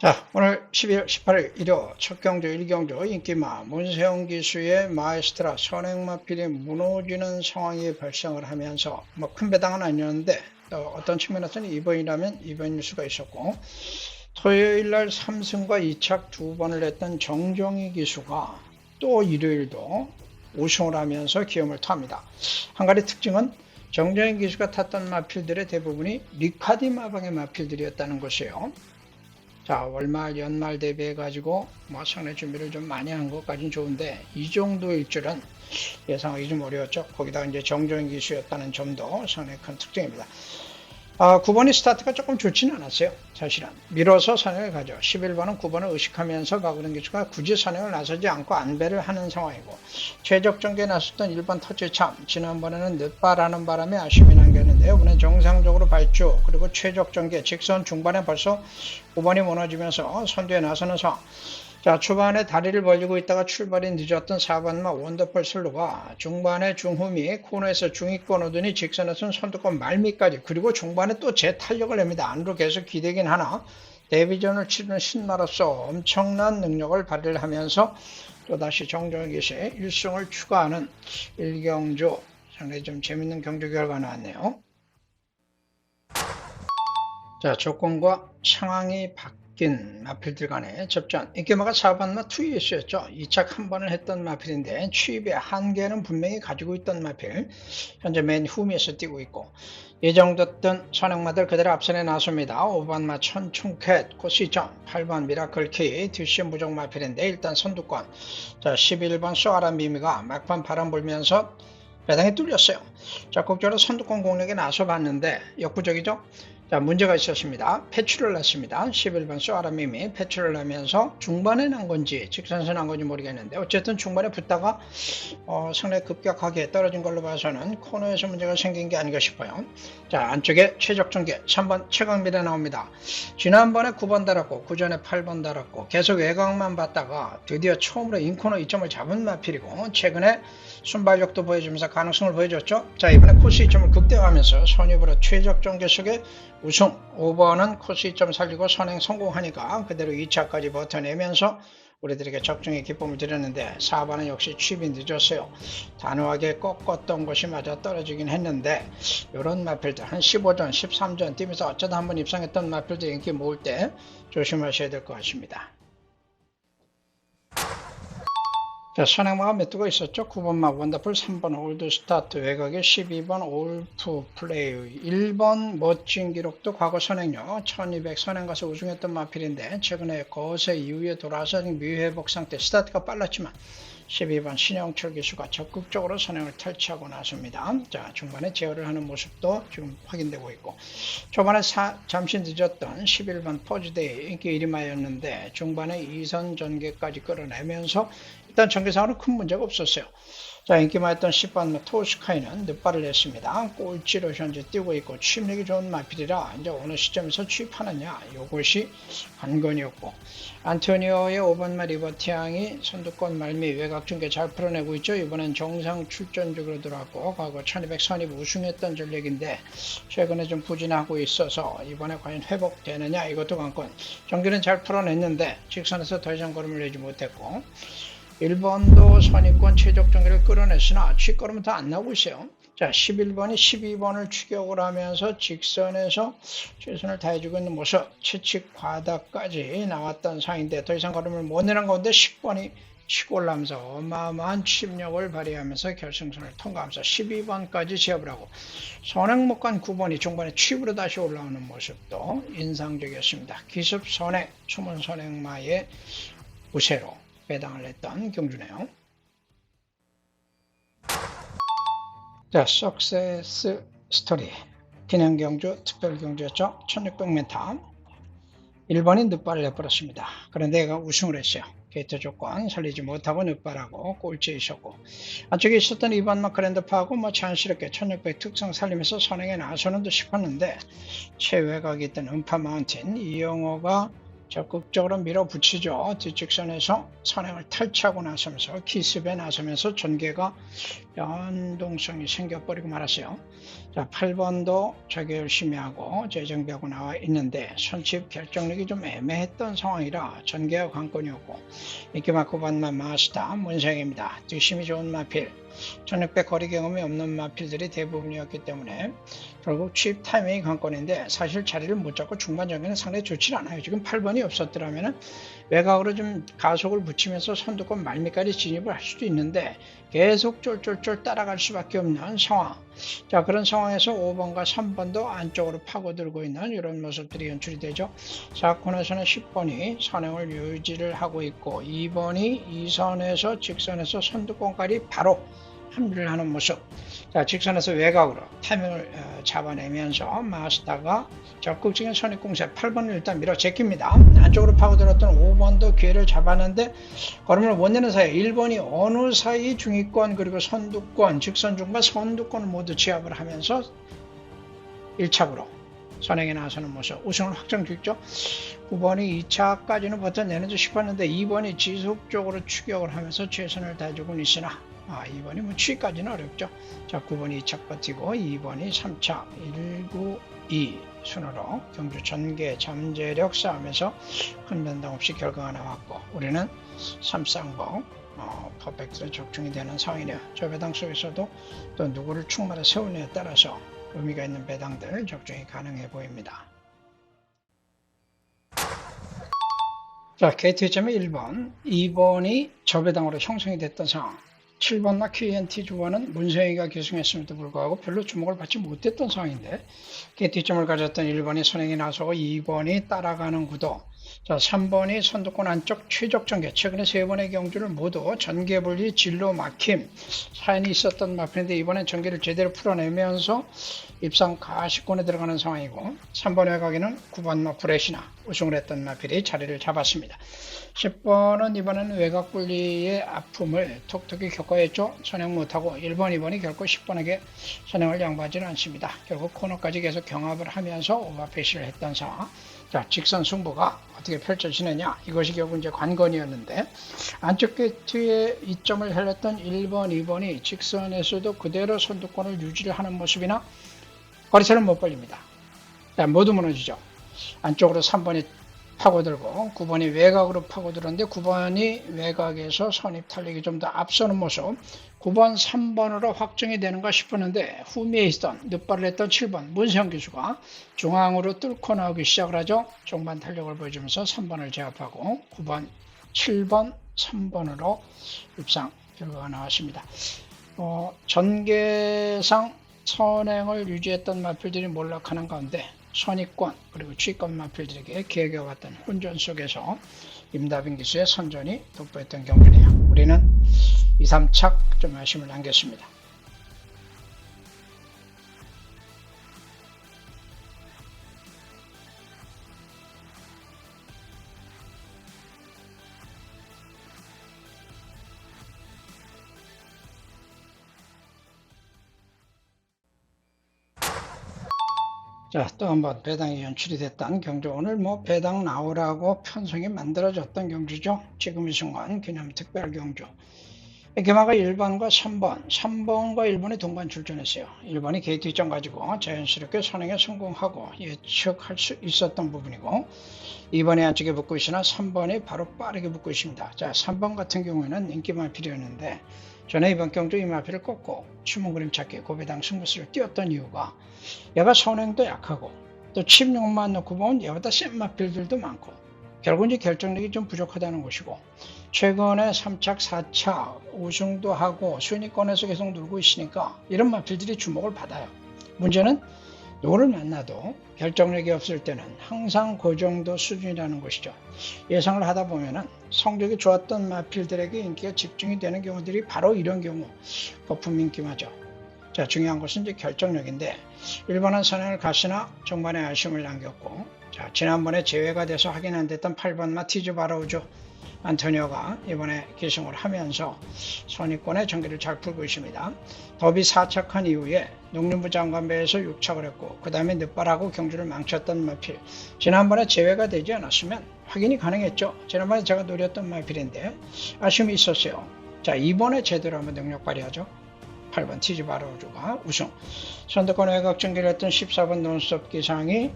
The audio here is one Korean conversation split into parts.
자, 오늘 12월 18일 일요 첫 경주 1경주 인기마 문세영 기수의 마에스트라 선행마필이 무너지는 상황이 발생을 하면서 큰 배당은 아니었는데 어떤 측면에서는 2번이라면 2번일 수가 있었고, 토요일날 3승과 2착 2번을 했던 정정희 기수가 또 일요일도 우승을 하면서 기염을 토합니다. 한 가지 특징은 정정희 기수가 탔던 마필들의 대부분이 리카디 마방의 마필들이었다는 것이에요. 자, 월말 연말 대비해 가지고 상당히 준비를 좀 많이 한 것까지는 좋은데, 이 정도일 줄은 예상하기 좀 어려웠죠. 거기다가 이제 정조인 기수였다는 점도 상당히 큰 특징입니다. 9번이 스타트가 조금 좋지는 않았어요. 사실은 밀어서 선행을 가죠. 11번은 9번을 의식하면서 가고는 기수가 굳이 선행을 나서지 않고 안배를 하는 상황이고, 최적 전개에 나섰던 1번 터치참, 지난번에는 늦바라는 바람에 아쉬움이 남겼는데요. 이번엔 정상적으로 발주, 그리고 최적 전개, 직선 중반에 벌써 5번이 무너지면서 선두에 나서는 상황. 자, 초반에 다리를 벌리고 있다가 출발이 늦었던 4번마 원더풀 슬로가 중반에 중후미 코너에서 중위권 오더니 직선에서는 선두권 말미까지, 그리고 중반에 또 재탄력을 냅니다. 안으로 계속 기대긴 하나 데뷔전을 치르는 신마로서 엄청난 능력을 발휘를 하면서 또다시 정정희 기수의 1승을 추가하는 1경주, 상당히 좀 재밌는 경주 결과 나왔네요. 자, 조건과 상황이 바뀐 마필들 간의 접전. 인기마가 4번마 투이스였죠. 2착 한 번을 했던 마필인데 취입의 한계는 분명히 가지고 있던 마필. 현재 맨 후미에서 뛰고 있고, 예정됐던 선행마들 그대로 앞선에 나섭니다. 5번마 천충캣, 코시점, 8번 미라클키, 듀시 무적 마필인데 일단 선두권. 자, 11번 쏘아라 미미가 막판 바람 불면서 배당이 뚫렸어요. 적극적으로 선두권 공략에 나서봤는데 역부족이죠. 자, 문제가 있었습니다. 패출을 났습니다. 11번 쏘아라밈이 패출을 하면서 중반에 난 건지 직선에서 난 건지 모르겠는데 어쨌든 중반에 붙다가 상당히 급격하게 떨어진 걸로 봐서는 코너에서 문제가 생긴 게 아닌가 싶어요. 자, 안쪽에 최적 전개 3번 최강미래 나옵니다. 지난번에 9번 달았고 구전에 8번 달았고 계속 외곽만 봤다가 드디어 처음으로 인코너 2점을 잡은 마필이고, 최근에 순발력도 보여주면서 가능성을 보여줬죠. 자, 이번에 코스 2점을 극대화하면서 선입으로 최적 전개 속에 우승. 5번은 코스 2점 살리고 선행 성공하니까 그대로 2차까지 버텨내면서 우리들에게 적중의 기쁨을 드렸는데, 4번은 역시 취입이 늦었어요. 단호하게 꺾었던 것이 맞아 떨어지긴 했는데, 이런 마필들 한 15전 13전 뛰면서 어쩌다 한번 입상했던 마필들 인기 모을 때 조심하셔야 될 것 같습니다. 자, 선행마가 몇 두가 있었죠? 9번마 원더풀, 3번 올드스타트, 외곽에 12번 올프 플레이, 1번 멋진 기록도 과거 선행력 1200 선행가서 우승했던 마필인데 최근에 거세 이후에 돌아서 미회복 상태, 스타트가 빨랐지만 12번 신영철 기수가 적극적으로 선행을 탈취하고 나섭니다. 자, 중반에 제어를 하는 모습도 지금 확인되고 있고, 초반에 잠시 늦었던 11번 포즈데이 인기 1위마였는데 중반에 2선 전개까지 끌어내면서 일단 전개상으로 큰 문제가 없었어요. 자, 인기마였던 10번 토스카이는 늦발을 냈습니다. 꼴찌로 현재 뛰고 있고 취입력이 좋은 마필이라 이제 어느 시점에서 취입하느냐, 이것이 관건이었고, 안토니오의 5번마 리버티앙이 선두권 말미 외곽 중계 잘 풀어내고 있죠. 이번엔 정상 출전적으로 들어왔고 과거 1200 선입 우승했던 전력인데 최근에 좀 부진하고 있어서 이번에 과연 회복되느냐, 이것도 관건. 경기는 잘 풀어냈는데 직선에서 더 이상 걸음을 내지 못했고, 1번도 선입권 최적 전개를 끌어냈으나 뒷걸음은 더 안 나오고 있어요. 자, 11번이 12번을 추격을 하면서 직선에서 최선을 다해주고 있는 모습, 채찍 과다까지 나왔던 상인데 더 이상 걸음을 못 내는 가운데 10번이 치고 올라오면서 어마어마한 취입력을 발휘하면서 결승선을 통과하면서 12번까지 제압을 하고, 선행 못 간 9번이 중반에 취입으로 다시 올라오는 모습도 인상적이었습니다. 기습 선행, 초문 선행마의 우세로 배당을 했던 경주네요. 자, 석세스 스토리 기념경주 특별경주였죠. 1600m 1번이 늦발을 내버렸습니다. 그런데 얘가 우승을 했어요. 게이트 조건 살리지 못하고 늦발하고 꼴찌에 있었고, 안쪽에 있었던 2번마 그랜드파하고 자연스럽게 1600 특성 살리면서 선행에 나서는 듯 싶었는데 최외곽에 있던 음파 마운틴 이영호가 적극적으로 밀어붙이죠. 뒷직선에서 선행을 탈취하고 나서면서 기습에 나서면서 전개가 변동성이 생겨버리고 말았어요. 자, 8번도 저게 열심히 하고 재정비하고 나와 있는데 선칩 결정력이 좀 애매했던 상황이라 전개가 관건이었고 인기 맞고 반만 마스터 문생입니다. 뒷심이 좋은 마필 1600 거리 경험이 없는 마필들이 대부분이었기 때문에 결국 취입 타이밍이 관건인데 사실 자리를 못 잡고 중반 전개는 상당히 좋지 않아요. 지금 8번이 없었더라면 외곽으로 좀 가속을 붙이면서 선두권 말미까지 진입을 할 수도 있는데 계속 쫄쫄쫄 따라갈 수밖에 없는 상황. 자, 그런 상황에서 5번과 3번도 안쪽으로 파고들고 있는 이런 모습들이 연출이 되죠. 4코너에서는 10번이 선행을 유지를 하고 있고 2번이 2선에서 직선에서 선두권까지 바로 합류를 하는 모습. 자, 직선에서 외곽으로 타이밍을 잡아내면서 마스터가 적극적인 선입공세 8번을 일단 밀어 제낍니다. 안쪽으로 파고들었던 5번도 기회를 잡았는데 걸음을 못 내는 사이 1번이 어느 사이 중위권 그리고 선두권 직선중과 선두권을 모두 제압을 하면서 1차부로 선행에 나서는 모습 우승을 확정 짓죠. 9번이 2차까지는 버텨내는지 싶었는데 2번이 지속적으로 추격을 하면서 최선을 다해주고 있으나 2번이 뭐 취까지는 어렵죠. 자, 9번이 2차 버티고 2번이 3차 192 순으로 경주 전개 잠재력 싸움에서 큰 변동 없이 결과가 나왔고 우리는 3쌍봉 퍼펙트로 적중이 되는 상황이네요. 저 배당 속에서도 또 누구를 충만히 세우느냐에 따라서 의미가 있는 배당들 적중이 가능해 보입니다. 자, KT점의 1번, 2번이 저배당으로 형성이 됐던 상황. 7번과 QNT 주번은 문세희가 계승했음에도 불구하고 별로 주목을 받지 못했던 상황인데 KT점을 가졌던 1번이 선행에 나서고 2번이 따라가는 구도. 자, 3번이 선두권 안쪽 최적 전개. 최근에 3번의 경주를 모두 전개 분리 진로 막힘 사연이 있었던 마필인데 이번엔 전개를 제대로 풀어내면서 입상 가시권에 들어가는 상황이고 3번 외곽에는 9번 마프레시나 우승을 했던 마필이 자리를 잡았습니다. 10번은 이번에는 외곽 분리의 아픔을 톡톡히 겪어야죠. 선행 못하고 1번, 2번이 결코 10번에게 선행을 양보하지는 않습니다. 결국 코너까지 계속 경합을 하면서 오버페이스를 했던 상황. 자, 직선 승부가 어떻게 펼쳐지느냐 이것이 결국 이제 관건이었는데 안쪽 게이트에 이점을 살렸던 1번, 2번이 직선에서도 그대로 선두권을 유지를 하는 모습이나 거리차를 못 벌립니다. 자, 모두 무너지죠. 안쪽으로 3번이 파고들고 9번이 외곽으로 파고들었는데 9번이 외곽에서 선입 탄력이 좀 더 앞서는 모습 9번 3번으로 확정이 되는가 싶었는데 후미에 있던 늦발을 했던 7번 문세영 기수가 중앙으로 뚫고 나오기 시작을 하죠. 종반 탄력을 보여주면서 3번을 제압하고 9번 7번 3번으로 입상 결과가 나왔습니다. 전개상 선행을 유지했던 마필들이 몰락하는 가운데 선입권 그리고 취권 마필들에게 기회가 왔던 혼전 속에서 임다빈 기수의 선전이 돋보였던 경기네요. 우리는 2, 3착 좀 아쉬움을 남겼습니다. 자, 또 한번 배당이 연출이 됐던 경주. 오늘 뭐 배당 나오라고 편성이 만들어졌던 경주죠. 지금 이 순간 기념 특별 경주. 개마가 1번과 3번, 3번과 1번이 동반 출전했어요. 1번이 게이트 이점 가지고 자연스럽게 선행에 성공하고 예측할 수 있었던 부분이고 2번이 안쪽에 붙고 있으나 3번이 바로 빠르게 붙고 있습니다. 자, 3번 같은 경우에는 인기 마필이었는데 전에 이번 경주 이 마필을 꺾고 추문 그림 찾기 고배당 승부수를 띄웠던 이유가 얘가 선행도 약하고 또 칩용만 놓고 보면 얘보다 센 마필들도 많고 결국 이제 결정력이 좀 부족하다는 것이고 최근에 3차, 4차 우승도 하고 순위권에서 계속 놀고 있으니까 이런 마필들이 주목을 받아요. 문제는 누구를 만나도 결정력이 없을 때는 항상 그 정도 수준이라는 것이죠. 예상을 하다 보면은 성적이 좋았던 마필들에게 인기가 집중이 되는 경우들이 바로 이런 경우 거품 인기마죠. 자, 중요한 것은 이제 결정력인데 1번은 선행을 갔으나 중반에 아쉬움을 남겼고 자, 지난번에 제외가 돼서 확인 안 됐던 8번 마티즈 바라우죠. 안토니오가 이번에 기승을 하면서 선의권의 경기를 잘 풀고 있습니다. 더비 4착한 이후에 농림부 장관배에서 6착을 했고 그 다음에 늦발하고 경주를 망쳤던 마필, 지난번에 제외가 되지 않았으면 확인이 가능했죠. 지난번에 제가 노렸던 마필인데 아쉬움이 있었어요. 자, 이번에 제대로 한번 능력 발휘하죠. 8번 티즈바로주가 우승. 선두권 외곽 전개를 했던 14번 논스톱 기상이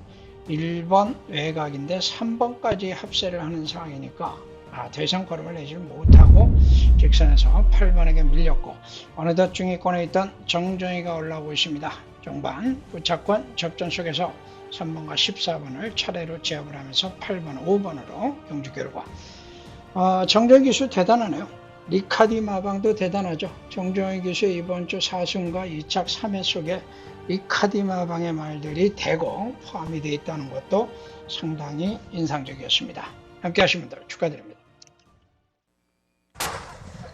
1번 외곽인데 3번까지 합세를 하는 상황이니까 더 이상 걸음을 내지 못하고 직선에서 8번에게 밀렸고 어느덧 중위권에 있던 정정희가 올라오고 있습니다. 종반 우차권 접전 속에서 3번과 14번을 차례로 제압을 하면서 8번, 5번으로 경주 결과. 정정희 기수 대단하네요. 리카디 마방도 대단하죠. 정정희 기수의 이번 주 4승과 2착 3회 속에 리카디 마방의 말들이 대거 포함이 되어 있다는 것도 상당히 인상적이었습니다. 함께 하신 분들 축하드립니다.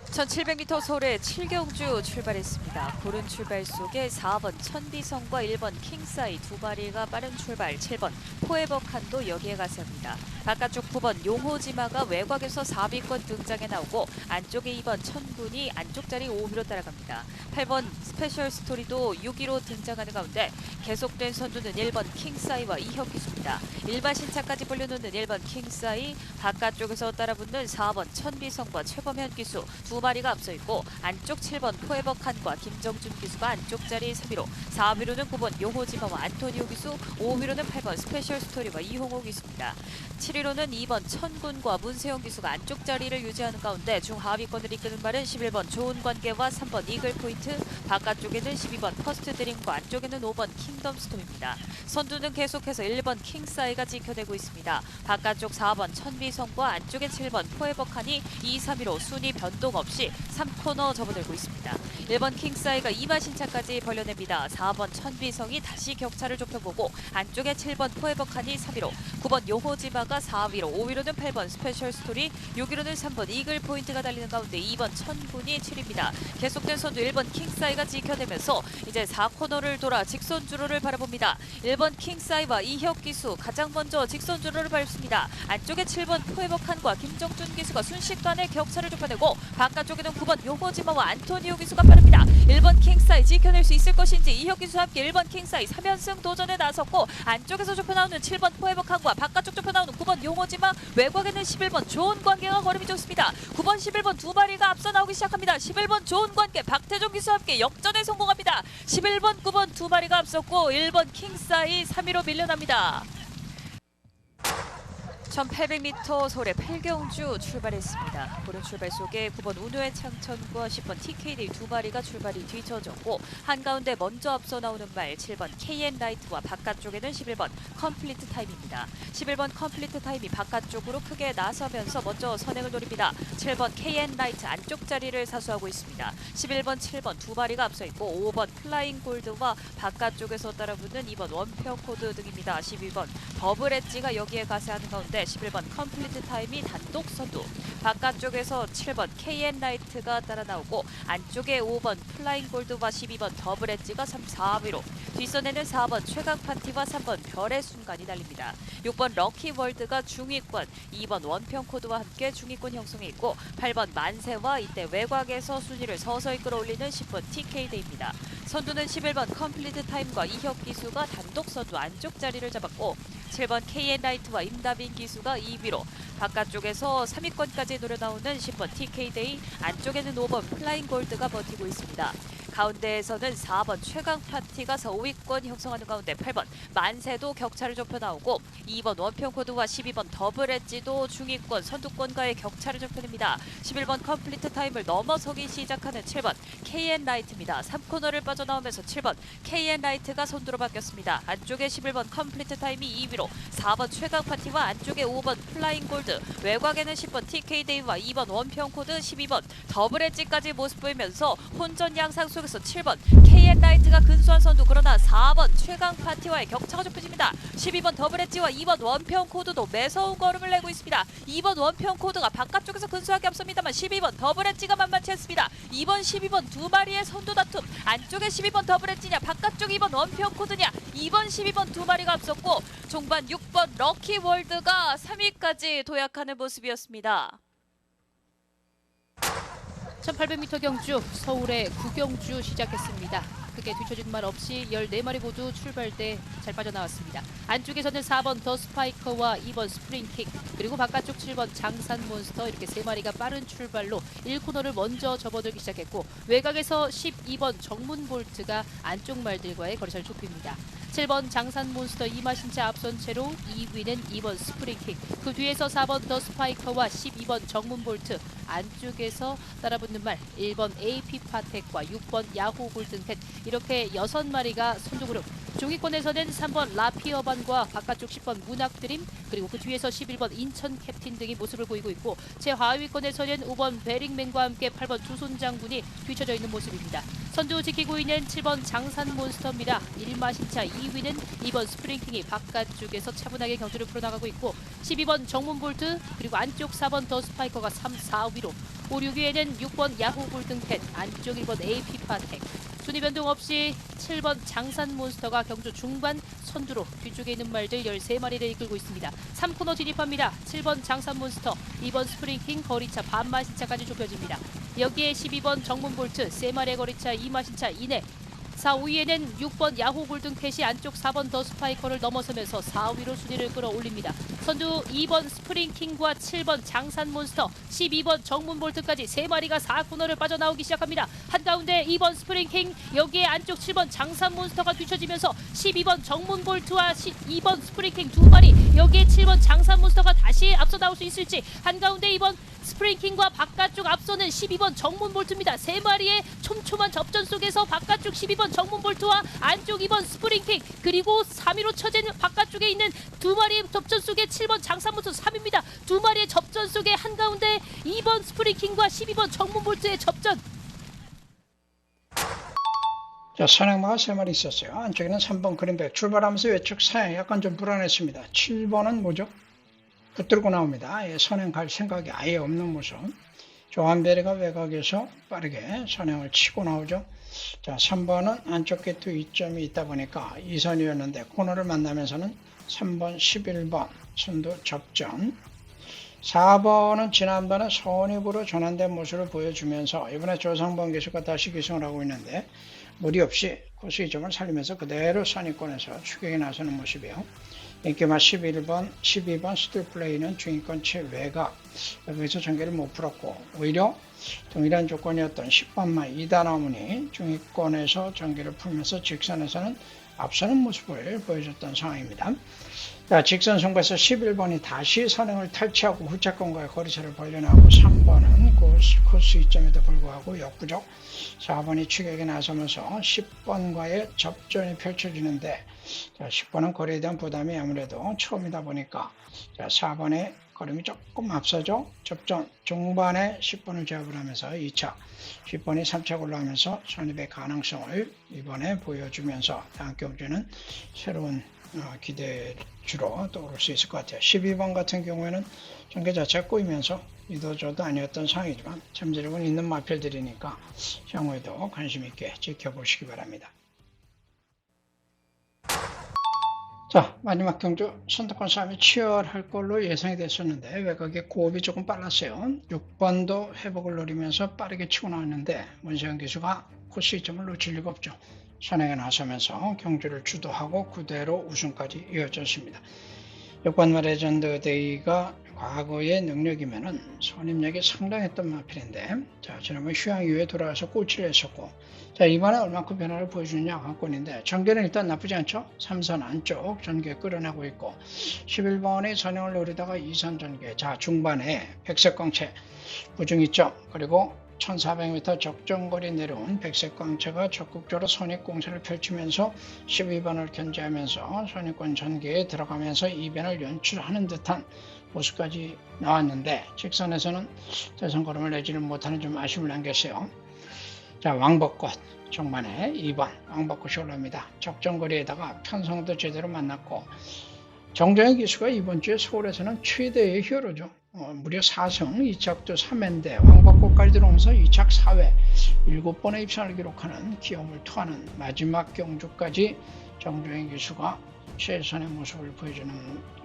1700m 서울의 7경주 출발했습니다. 고른 출발 속에 4번 천비성과 1번 킹사이 두 마리가 빠른 출발, 7번 포에버칸도 여기에 가세합니다. 바깥쪽 9번 용호지마가 외곽에서 4위권 등장해 나오고 안쪽에 2번 천군이 안쪽 자리 5위로 따라갑니다. 8번 스페셜 스토리도 6위로 등장하는 가운데 계속된 선두는 1번 킹사이와 이혁기수입니다. 일반 신차까지 벌려놓는 1번 킹사이, 바깥쪽에서 따라붙는 4번 천비성과 최범현 기수 두 마리가 앞서 있고 안쪽 7번 포에버칸과 김정준 기수가 안쪽 자리 3위로, 4위로는 9번 용호지마와 안토니오 기수, 5위로는 8번 스페셜 스토리와 이홍호 기수입니다. 7위로는 2번 천군과 문세영 기수가 안쪽 자리를 유지하는 가운데 중하위권을 이끄는 발은 11번 좋은 관계와 3번 이글 포인트, 바깥쪽에는 12번 퍼스트 드림과 안쪽에는 5번 킹덤 스톰입니다. 선두는 계속해서 1번 킹사이가 지켜내고 있습니다. 바깥쪽 4번 천비성과 안쪽에 7번 포에버칸이 2, 3위로 순위 변동 없이 3코너 접어들고 있습니다. 1번 킹사이가 2마 신차까지 벌려냅니다. 4번 천비성이 다시 격차를 좁혀보고 안쪽에 7번 포에버칸이 3위로, 9번 용호지마가 4위로, 5위로는 8번 스페셜 스토리, 6위로는 3번 이글 포인트가 달리는 가운데 2번 천군이 7위입니다. 계속된 선두 1번 킹사이가 지켜내면서 이제 4코너를 돌아 직선 주로를 바라봅니다. 1번 킹사이와 이혁 기수 가장 먼저 직선 주로를 밟습니다. 안쪽에 7번 포에버칸과 김정준 기수가 순식간에 격차를 좁혀내고 바깥쪽에는 9번 용호지마와 안토니오 기수가 빠릅니다. 1번 킹사이 지켜낼 수 있을 것인지 이혁 기수와 함께 1번 킹사이 3연승 도전에 나섰고 안쪽에서 좁혀나오는 7번 포에버칸과 바깥쪽 좁혀나오는 9번 용호지마, 외곽에는 11번 좋은 관계가 걸음이 좋습니다. 9번 11번 두 마리가 앞서 나오기 시작합니다. 11번 좋은 관계 박태종 기수와 함께 역전에 성공합니다. 11번 9번 두 마리가 앞섰고 1번 킹사이 3위로 밀려납니다. 1800m 서울의 8경주 출발했습니다. 고른 출발 속에 9번 운호의 창천과 10번 TKD 두 마리가 출발이 뒤쳐졌고 한가운데 먼저 앞서 나오는 말 7번 KN 라이트와 바깥쪽에는 11번 컴플리트 타임입니다. 11번 컴플리트 타임이 바깥쪽으로 크게 나서면서 먼저 선행을 노립니다. 7번 KN 라이트 안쪽 자리를 사수하고 있습니다. 11번 7번 두 마리가 앞서 있고 5번 플라잉 골드와 바깥쪽에서 따라붙는 2번 원평 코드 등입니다. 12번 더블 엣지가 여기에 가세하는 가운데 11번 컴플리트 타임이 단독 선두, 바깥쪽에서 7번 KN 라이트가 따라 나오고 안쪽에 5번 플라잉 골드와 12번 더블 엣지가 3, 4위로, 뒷선에는 4번 최강 파티와 3번 별의 순간이 달립니다. 6번 럭키 월드가 중위권, 2번 원평 코드와 함께 중위권 형성해 있고 8번 만세와 이때 외곽에서 순위를 서서히 끌어올리는 10번 TKD입니다. 선두는 11번 컴플리트 타임과 이혁 기수가 단독 선두 안쪽 자리를 잡았고 7번 KN 라이트와 임다빈 기수가 2위로, 바깥쪽에서 3위권까지 노려나오는 10번 TK데이, 안쪽에는 5번 플라잉 골드가 버티고 있습니다. 가운데에서는 4번 최강 파티가 4위권 형성하는 가운데 8번 만세도 격차를 좁혀 나오고 2번 원평 코드와 12번 더블 엣지도 중위권 선두권과의 격차를 좁혀냅니다. 11번 컴플리트 타임을 넘어서기 시작하는 7번 KN 라이트입니다. 3코너를 빠져나오면서 7번 KN 라이트가 선두로 바뀌었습니다. 안쪽에 11번 컴플리트 타임이 2위로, 4번 최강 파티와 안쪽에 5번 플라잉 골드, 외곽에는 10번 TK데이와 2번 원평 코드, 12번 더블 엣지까지 모습 보이면서 혼전 양상 속에서 7번 KN 라이트가 근소한 선두, 그러나 4번 최강 파티와의 격차가 좁혀집니다. 12번 더블 엣지와 2번 원평 코드도 매서운 걸음을 내고 있습니다. 2번 원평 코드가 바깥쪽에서 근소하게 앞섭니다만 12번 더블 엣지가 만만치 않습니다. 2번 12번 두 마리의 선두 다툼, 안쪽에 12번 더블 엣지냐 바깥쪽 2번 원평 코드냐, 2번 12번 두 마리가 앞섰고 종반 6번 럭키 월드가 3위까지 도약하는 모습이었습니다. 1800m 경주 서울의 구경주 시작했습니다. 크게 뒤처진 말 없이 14마리 모두 출발대 잘 빠져나왔습니다. 안쪽에서는 4번 더 스파이커와 2번 스프링킥 그리고 바깥쪽 7번 장산몬스터 이렇게 3마리가 빠른 출발로 1코너를 먼저 접어들기 시작했고 외곽에서 12번 정문볼트가 안쪽 말들과의 거리차를 좁힙니다. 7번 장산몬스터 이마신차 앞선 채로 2위는 2번 스프링킥 그 뒤에서 4번 더 스파이커와 12번 정문볼트 안쪽에서 따라붙는 말 1번 AP파텍과 6번 야호 골든캣 이렇게 6마리가 선두그룹 중위권에서는 3번 라피어반과 바깥쪽 10번 문학드림 그리고 그 뒤에서 11번 인천 캡틴 등이 모습을 보이고 있고 최하위권에서는 5번 베링맨과 함께 8번 두손장군이 뒤쳐져 있는 모습입니다. 선두 지키고 있는 7번 장산몬스터입니다. 1마신차 2위는 2번 스프링킹이 바깥쪽에서 차분하게 경주를 풀어나가고 있고 12번 정문볼트 그리고 안쪽 4번 더 스파이커가 3, 4위로 5, 6위에는 6번 야호 골든캣 안쪽 1번 AP파텍 순위 변동 없이 7번 장산몬스터가 경주 중반 선두로 뒤쪽에 있는 말들 13마리를 이끌고 있습니다. 3코너 진입합니다. 7번 장산몬스터, 2번 스프링킹 거리차 반마신차까지 좁혀집니다. 여기에 12번 정문볼트 3마리의 거리차 2마신차 이내 4, 5위에는 6번 야호 골든캣이 안쪽 4번 더 스파이커를 넘어서면서 4위로 순위를 끌어올립니다. 선두 2번 스프링킹과 7번 장산몬스터, 12번 정문볼트까지 3마리가 4코너를 빠져나오기 시작합니다. 한가운데 2번 스프링킹, 여기에 안쪽 7번 장산몬스터가 뒤쳐지면서 12번 정문볼트와 2번 스프링킹 2마리, 여기에 7번 장산몬스터가 다시 앞서 나올 수 있을지 한가운데 2번 스프링킹과 바깥쪽 앞서는 12번 정문볼트입니다. 3마리의 촘촘한 접전 속에서 바깥쪽 12번 정문볼트와 안쪽 2번 스프링킹 그리고 3위로 처진 바깥쪽에 있는 2마리의 접전 속에 7번 장산몬스터 3위입니다. 2마리의 접전 속에 한가운데 2번 스프링킹과 12번 정문볼트의 접전. 자, 선행마가 3마리 있었어요. 안쪽에는 3번 그린백 출발하면서 외측 사양 약간 좀 불안했습니다. 7번은 뭐죠? 붙들고 나옵니다. 예, 선행 갈 생각이 아예 없는 모습. 조한베리가 외곽에서 빠르게 선행을 치고 나오죠. 자, 3번은 안쪽 게트 이점이 있다 보니까 2선이었는데 코너를 만나면서는 3번, 11번 선두 접전. 4번은 지난번에 선입으로 전환된 모습을 보여주면서 이번에 조상범 기수가 다시 기승을 하고 있는데 무리 없이 코스 이점을 살리면서 그대로 선입권에서 추격에 나서는 모습이에요. 인기마 11번, 12번 스틸플레이는 중위권 최외곽 여기서 전개를 못 풀었고 오히려 동일한 조건이었던 10번만 2단 아무니 중위권에서 전개를 풀면서 직선에서는 앞서는 모습을 보여줬던 상황입니다. 자, 직선 승부에서 11번이 다시 선행을 탈취하고 후차권과의 거리차를 벌려나가고 3번은 코스 이점에도 불구하고 역부족 4번이 추격에 나서면서 10번과의 접전이 펼쳐지는데 자, 10번은 거리에 대한 부담이 아무래도 처음이다 보니까 자, 4번의 걸음이 조금 앞서죠. 접전 중반에 10번을 제압을 하면서 2차 10번이 3차 올라가면서 선입의 가능성을 이번에 보여주면서 다음 경주는 새로운 기대주로 떠오를 수 있을 것 같아요. 12번 같은 경우에는 전개 자체가 꼬이면서 이도저도 아니었던 상황이지만 잠재력은 있는 마필들이니까 향후에도 관심 있게 지켜보시기 바랍니다. 자, 마지막 경주 선두권 싸움이 치열할 걸로 예상이 됐었는데 외곽의 고흡이 조금 빨랐어요. 6번도 회복을 노리면서 빠르게 치고 나왔는데 문세영 기수가 코스 이점을 놓칠 리가 없죠. 선행에 나서면서 경주를 주도하고 그대로 우승까지 이어졌습니다. 6번 레전드 데이가 과거의 능력이면은 선임력이 상당했던 마필인데 자, 지난번 휴양 이후에 돌아와서 꼴찌를 했었고 자, 이번에 얼마큼 변화를 보여주느냐 관건인데 전개는 일단 나쁘지 않죠. 3선 안쪽 전개 끌어내고 있고 11번의 선행을 노리다가 2선 전개 자, 중반에 백색광채 부중이점 그리고 1400m 적정거리 내려온 백색광채가 적극적으로 선입공세를 펼치면서 12번을 견제하면서 선입권 전개에 들어가면서 2변을 연출하는 듯한 모습까지 나왔는데 직선에서는 대선걸음을 내지를 못하는 좀 아쉬움을 남겼어요. 자, 왕벚꽃 중반에 2번 왕벚꽃이 올라옵니다. 적정거리에다가 편성도 제대로 만났고 정정의 기수가 이번 주에 서울에서는 최대의 히어로죠. 무려 4승, 2착도 3회인데 왕벚꽃까지 들어오면서 2착 4회 7번의 입상을 기록하는 기염을 토하는 마지막 경주까지 정정의 기수가 최선의 모습을 보여주는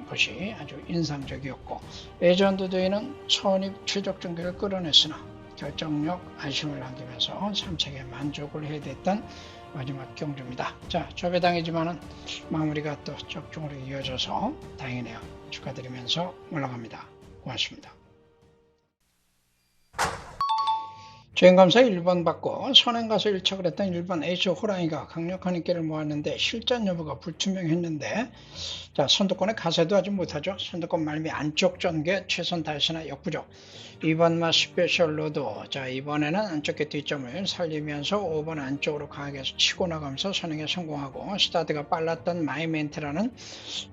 것이 아주 인상적이었고 레전드 데이는 선입 최적 전개를 끌어냈으나 결정력 안심을 남기면서 3책에 만족을 해야 됐던 마지막 경주입니다. 자, 조배당이지만은 마무리가 또 적중으로 이어져서 다행이네요. 축하드리면서 올라갑니다. 고맙습니다. 주행감사 1번 받고 선행가서 1착을 했던 1번 에이스 호랑이가 강력한 인기를 모았는데 실전 여부가 불투명했는데, 자, 선두권에 가세도 하지 못하죠. 선두권 말미 안쪽 전개 최선 다했으나 역부족. 2번 마 스페셜 로드. 자, 이번에는 안쪽의 뒷점을 살리면서 5번 안쪽으로 강하게 치고 나가면서 선행에 성공하고, 스타트가 빨랐던 마이멘트라는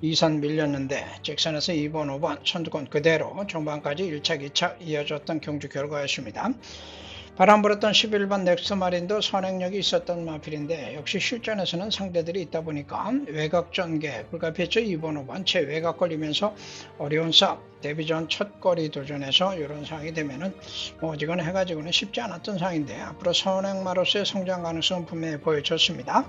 2선 밀렸는데 직선에서 2번 5번 선두권 그대로 종반까지 1착 2착 이어졌던 경주 결과였습니다. 바람 불었던 11번 넥스마린도 선행력이 있었던 마필인데 역시 실전에서는 상대들이 있다 보니까 외곽 전개 불가피했죠. 2번 5번 채 외곽 걸리면서 어려운 싸움, 데뷔 전 첫 거리 도전에서 이런 상황이 되면은 어지간히 해가지고는 쉽지 않았던 상황인데 앞으로 선행마로서의 성장 가능성은 분명히 보여졌습니다.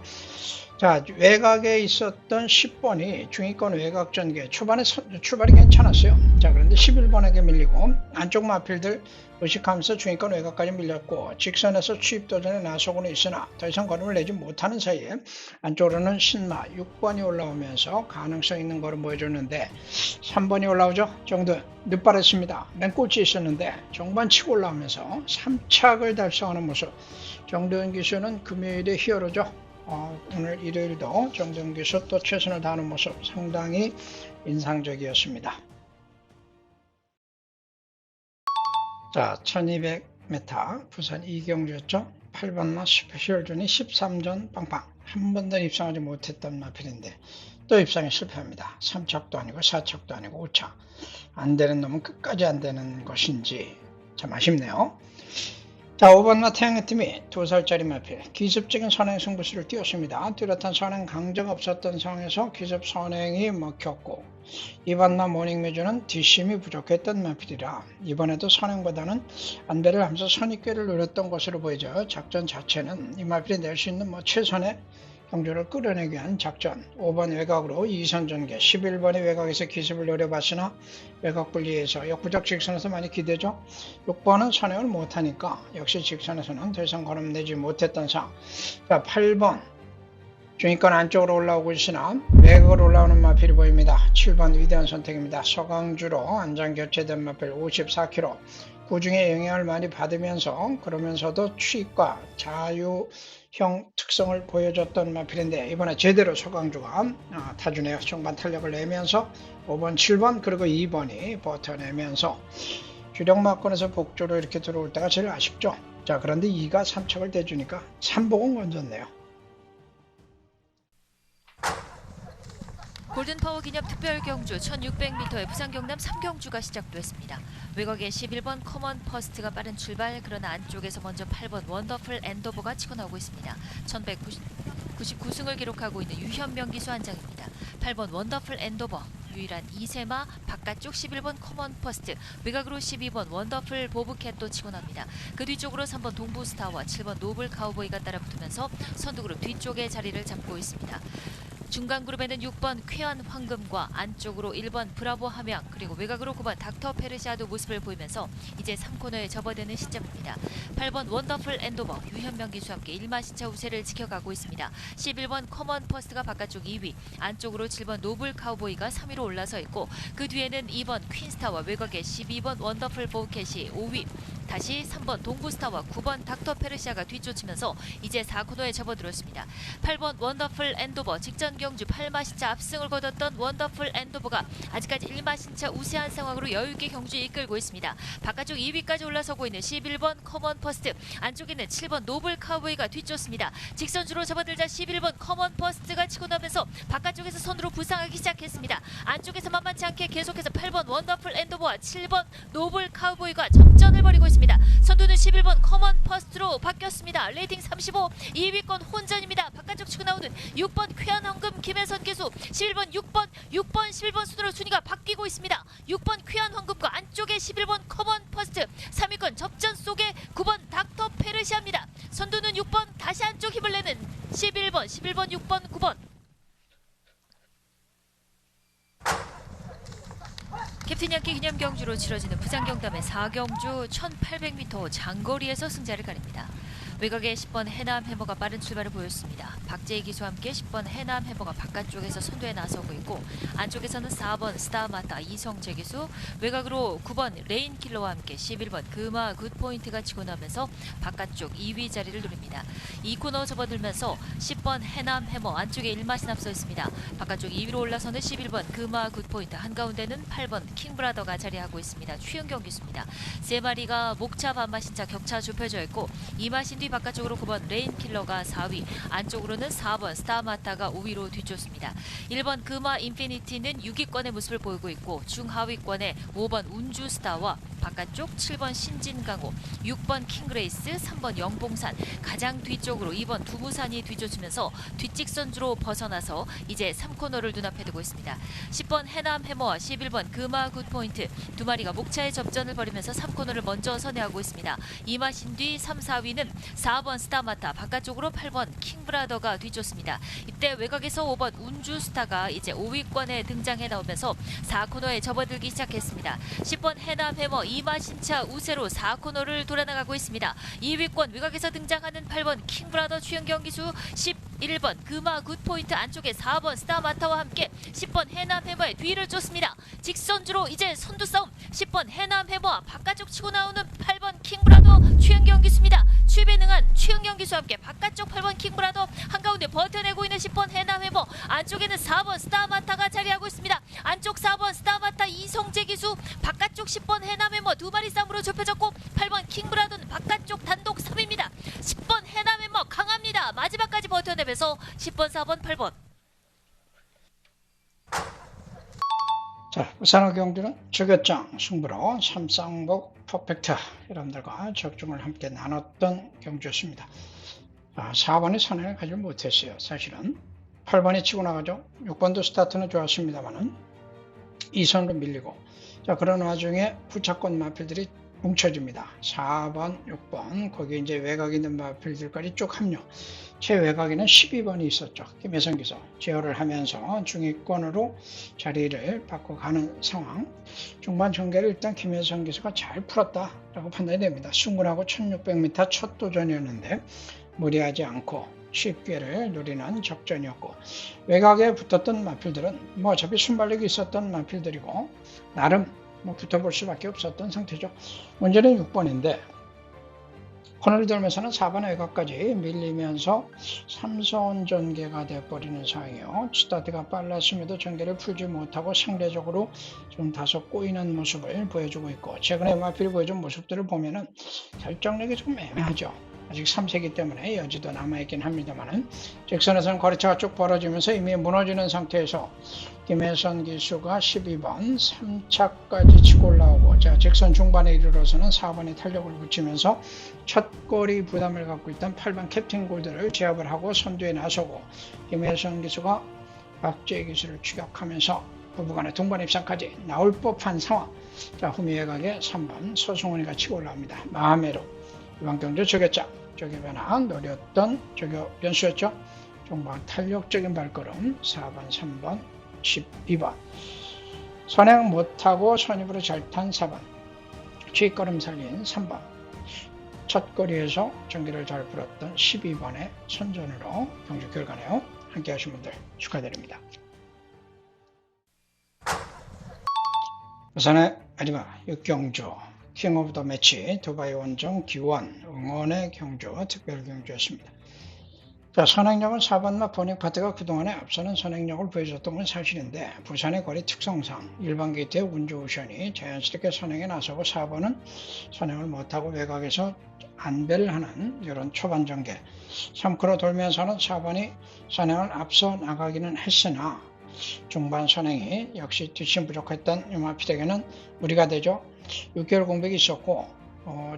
자, 외곽에 있었던 10번이 중위권 외곽 전개 초반에 출발이 괜찮았어요. 자, 그런데 11번에게 밀리고 안쪽 마필들 의식하면서 중위권 외곽까지 밀렸고 직선에서 추입 도전에 나서고는 있으나 더 이상 걸음을 내지 못하는 사이에 안쪽으로는 신마 6번이 올라오면서 가능성 있는 걸음 보여줬는데 3번이 올라오죠. 정든 늦발했습니다. 맨 꼴찌 있었는데 종반 치고 올라오면서 3착을 달성하는 모습. 정든 기수는 금요일의 히어로죠. 오늘 일요일도 정든 기수 또 최선을 다하는 모습 상당히 인상적이었습니다. 자, 1200m 부산 이경주였죠. 8번마 스페셜존이 13전 빵빵. 한 번도 입상하지 못했던 마필인데 또 입상에 실패합니다. 3착도 아니고 4착도 아니고 5착. 안 되는 놈은 끝까지 안 되는 것인지 참 아쉽네요. 자, 5번마 태양의팀이 2살짜리 마필 기습적인 선행 승부수를 띄웠습니다. 뚜렷한 선행 강제가 없었던 상황에서 기습 선행이 먹혔고, 2번마 모닝매주는 뒷심이 부족했던 마필이라 이번에도 선행보다는 안배를 하면서 선입궤를 노렸던 것으로 보이죠. 작전 자체는 이 마필이 낼 수 있는 최선의 경주를 끌어내기 위한 작전. 5번 외곽으로 2선 전개, 11번이 외곽에서 기습을 노려봤으나 외곽 분리에서 역부족 직선에서 많이 기대죠. 6번은 선행을 못하니까 역시 직선에서는 더 이상 걸음 내지 못했던 상황. 자, 8번 중위권 안쪽으로 올라오고 있으나 외곽으로 올라오는 마필이 보입니다. 7번 위대한 선택입니다. 서강주로 안장 교체된 마필 54km. 구중에 영향을 많이 받으면서 그러면서도 추입과 자유형 특성을 보여줬던 마필인데 이번에 제대로 서강주가 타주네요. 중반 탄력을 내면서 5번 7번 그리고 2번이 버텨내면서 주력마권에서 복조로 이렇게 들어올 때가 제일 아쉽죠. 자, 그런데 2가 3척을 대주니까 3복은 건졌네요. 골든파워 기념 특별 경주 1600m의 부산 경남 3경주가 시작됐습니다. 외곽에 11번 커먼 퍼스트가 빠른 출발, 그러나 안쪽에서 먼저 8번 원더풀 엔더버가 치고 나오고 있습니다. 1199승을 기록하고 있는 유현명 기수 한 장입니다. 8번 원더풀 엔더버 유일한 2세마, 바깥쪽 11번 커먼 퍼스트, 외곽으로 12번 원더풀 보브캣도 치고 납니다. 그 뒤쪽으로 3번 동부스타와 7번 노블 카우보이가 따라붙으면서 선두그룹 뒤쪽에 자리를 잡고 있습니다. 중간 그룹에는 6번 쾌한 황금과 안쪽으로 1번 브라보 함양, 그리고 외곽으로 9번 닥터 페르시아도 모습을 보이면서 이제 3코너에 접어드는 시점입니다. 8번 원더풀 엔도버 유현명 기수와 함께 1마신차 우세를 지켜가고 있습니다. 11번 커먼 퍼스트가 바깥쪽 2위, 안쪽으로 7번 노블 카우보이가 3위로 올라서 있고 그 뒤에는 2번 퀸스타와 외곽에 12번 원더풀 보우캣이 5위, 다시 3번 동부스타와 9번 닥터 페르시아가 뒤쫓으면서 이제 4코너에 접어들었습니다. 8번 원더풀 엔도버 직전 경주 8마신차 압승을 거뒀던 원더풀 엔도버가 아직까지 1마신차 우세한 상황으로 여유있게 경주 이끌고 있습니다. 바깥쪽 2위까지 올라서고 있는 11번 커먼 퍼스트, 안쪽에는 7번 노블 카우보이가 뒤쫓습니다. 직선주로 접어들자 11번 커먼 퍼스트가 치고 나면서 바깥쪽에서 선두로 부상하기 시작했습니다. 안쪽에서 만만치 않게 계속해서 8번 원더풀 엔도버와 7번 노블 카우보이가 접전을 벌이고 있습니다. 선두는 11번 커먼 퍼스트로 바뀌었습니다. 레이팅 35, 2위권 혼전입니다. 바깥쪽 치고 나오는 6번 쾌한 황금 김혜선 기수, 11번 6번 11번 순으로 순위가 바뀌고 있습니다. 6번 쾌한 황금과 안쪽에 11번 커먼 퍼스트, 3위권 접전 속에 9번 닥터 페르시아입니다. 선두는 6번, 다시 안쪽 힘을 내는 11번 6번 9번. 캡틴 야키 기념 경주로 치러지는 부산경담의 4경주 1800m 장거리에서 승자를 가립니다. 외곽에 10번 해남 해머가 빠른 출발을 보였습니다. 박재희 기수와 함께 10번 해남 해머가 바깥쪽에서 선두에 나서고 있고 안쪽에서는 4번 스타마타 이성재 기수, 외곽으로 9번 레인킬러와 함께 11번 금화 굿포인트가 치고 나면서 바깥쪽 2위 자리를 누립니다. 2코너 접어들면서 10번 해남 해머 안쪽에 1마신 앞서 있습니다. 바깥쪽 2위로 올라서는 11번 금화 굿포인트, 한가운데는 8번 킹브라더가 자리하고 있습니다. 최은경 기수입니다. 세 마리가 목차 반마신 차 격차 좁혀져 있고 2마신 뒤 바깥쪽으로 9번 레인킬러가 4위, 안쪽으로는 4번 스타마타가 5위로 뒤쫓습니다. 1번 금화 인피니티는 6위권의 모습을 보이고 있고 중하위권에 5번 운주스타와 바깥쪽 7번 신진강호, 6번 킹그레이스, 3번 영봉산, 가장 뒤쪽으로 2번 두부산이 뒤쫓으면서 뒷직선주로 벗어나서 이제 3코너를 눈앞에 두고 있습니다. 10번 해남 해머와 11번 금화 굿포인트 두 마리가 목차의 접전을 벌이면서 3코너를 먼저 선회하고 있습니다. 이마신 뒤 3, 4위는 4번 스타마타, 바깥쪽으로 8번 킹브라더가 뒤쫓습니다. 이때 외곽에서 5번 운주스타가 이제 5위권에 등장해 나오면서 4코너에 접어들기 시작했습니다. 10번 해남 해머 이마신차 우세로 4코너를 돌아나가고 있습니다. 2위권 외곽에서 등장하는 8번 킹브라더 최은경 기수, 11번 금화 굿포인트 안쪽에 4번 스타마타와 함께 10번 해남 해머의 뒤를 쫓습니다. 직선주로 이제 선두 싸움, 10번 해남 해머와 바깥쪽 치고 나오는 8번 킹브라더 최은경 기수입니다. 취배능한 최은경 기수와 함께 바깥쪽 8번 킹브라더 한가운데 버텨내고 있는 10번 해남 해머, 안쪽에는 4번 스타마타가 자리하고 있습니다. 안쪽 4번 스타마타 이성재 기수, 바깥쪽 10번 해남 해머 두 마리 싸움으로 좁혀졌고 8번 킹브라더는 바깥쪽 단독 3위입니다. 10번 해남 해머 강합니다. 마지막까지 버텨내면서 10번, 4번, 8번. 자, 부산의 경주는 주교장 승부로 삼쌍복 퍼펙트 여러분들과 적중을 함께 나눴던 경주였습니다. 4번이 선행을 가지 못했어요. 사실은 8번이 치고 나가죠. 6번도 스타트는 좋았습니다만은 2선으로 밀리고, 자, 그런 와중에 후차권 마필들이 뭉쳐집니다. 4번, 6번, 거기 이제 외곽에 있는 마필들까지 쭉 합류. 제 외곽에는 12번이 있었죠. 김혜성 기수 제어를 하면서 중위권으로 자리를 바꿔가는 상황. 중반 전개를 일단 김혜성 기수가 잘 풀었다라고 판단이 됩니다. 순군하고 1600m 첫 도전이었는데 무리하지 않고 쉽게를 누리는 적전이었고, 외곽에 붙었던 마필들은 뭐 어차피 순발력이 있었던 마필들이고 나름 붙어볼 수밖에 없었던 상태죠. 문제는 6번인데 코너를 돌면서는 4번 외곽까지 밀리면서 3선 전개가 되어버리는 상황이에요. 스타트가 빨랐음에도 전개를 풀지 못하고 상대적으로 좀 다소 꼬이는 모습을 보여주고 있고, 최근에 마필이 보여준 모습들을 보면은 결정력이 좀 애매하죠. 아직 3세기 때문에 여지도 남아있긴 합니다만은, 직선에서는 거리차가 쭉 벌어지면서 이미 무너지는 상태에서 김혜선 기수가 12번 3차까지 치고 올라오고, 자, 직선 중반에 이르러서는 4번이 탄력을 붙이면서 첫 거리 부담을 갖고 있던 8번 캡틴 골드를 제압을 하고 선두에 나서고, 김혜선 기수가 박재희 기수를 추격하면서 부부간의 동반 입상까지 나올 법한 상황. 자, 후미 외곽에 3번 서승훈이가 치고 올라옵니다. 마하메로 이번 경주 저격장 저격 변화 노렸던 저격 변수였죠. 종방 탄력적인 발걸음 4번, 3번, 12번. 선행 못하고 선입으로 잘 탄 4번. 쥐걸음 살린 3번. 첫 거리에서 전기를 잘 풀었던 12번의 선전으로 경주 결과네요. 함께 하신 분들 축하드립니다. 우선의 마지막 6경주 킹 오브 더 매치 두바이 원정 기원 응원의 경주 특별 경주였습니다. 자, 선행력은 4번마 보닉 파트가 그동안에 앞서는 선행력을 보여줬던 건 사실인데, 부산의 거리 특성상 일반 게이트의 운주오션이 자연스럽게 선행에 나서고 4번은 선행을 못하고 외곽에서 안배를 하는 이런 초반 전개, 3코너 돌면서는 4번이 선행을 앞서 나가기는 했으나 중반 선행이 역시 뒷심 부족했던 유마필에게는 무리가 되죠. 6개월 공백이 있었고,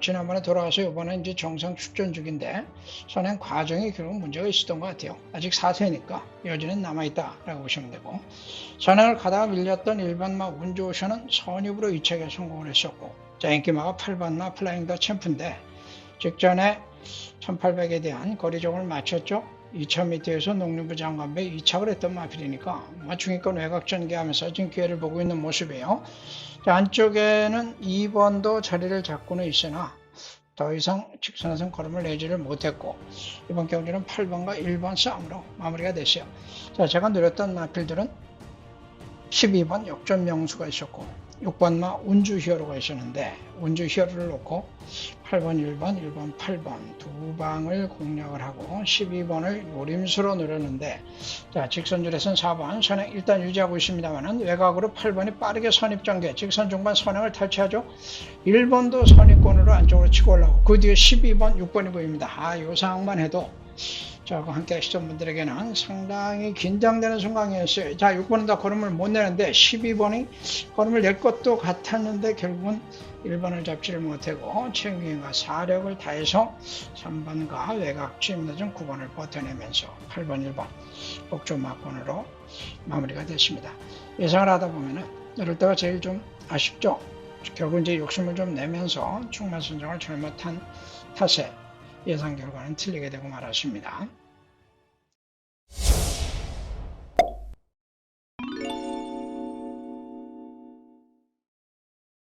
지난번에 돌아와서 이번에 이제 정상 출전 중인데 선행 과정이 결국 문제가 있었던 것 같아요. 아직 4세니까 여지는 남아있다라고 보시면 되고, 선행을 가다가 밀렸던 1번마 운주오션은 선입으로 2착에 성공을 했었고, 자, 인기마가 8번마 플라잉 더 챔프인데 직전에 1800에 대한 거리종을 맞췄죠. 2차 미터에서 농림부 장관배 이착을 했던 마필이니까 중위권 외곽 전개하면서 지금 기회를 보고 있는 모습이에요. 자, 안쪽에는 2번도 자리를 잡고는 있으나 더 이상 직선에선 걸음을 내지를 못했고 이번 경주는 8번과 1번 싸움으로 마무리가 됐어요. 자, 제가 노렸던 마필들은 12번 역전 명수가 있었고 6번 마 운주 히어로가 있었는데 운주 히어로를 놓고 8번 1번 1번 8번 두 방을 공략을 하고 12번을 노림수로 노렸는데 자, 직선줄에서는 4번 선행 일단 유지하고 있습니다만 외곽으로 8번이 빠르게 선입전개 직선 중반 선행을 탈취하죠. 1번도 선입권으로 안쪽으로 치고 올라오고 그 뒤에 12번 6번이 보입니다. 이 상황만 해도 저하고 함께 하시던 분들에게는 상당히 긴장되는 순간이었어요. 자, 6번은 더 걸음을 못 내는데 12번이 걸음을 낼 것도 같았는데 결국은 1번을 잡지를 못하고 최영민과 사력을 다해서 3번과 외곽쯤 늦은 9번을 버텨내면서 8번, 1번 복조 막권으로 마무리가 됐습니다. 예상을 하다 보면은 이럴 때가 제일 좀 아쉽죠. 결국 이제 욕심을 좀 내면서 충만 선정을 잘못한 탓에 예상 결과는 틀리게 되고 말았습니다.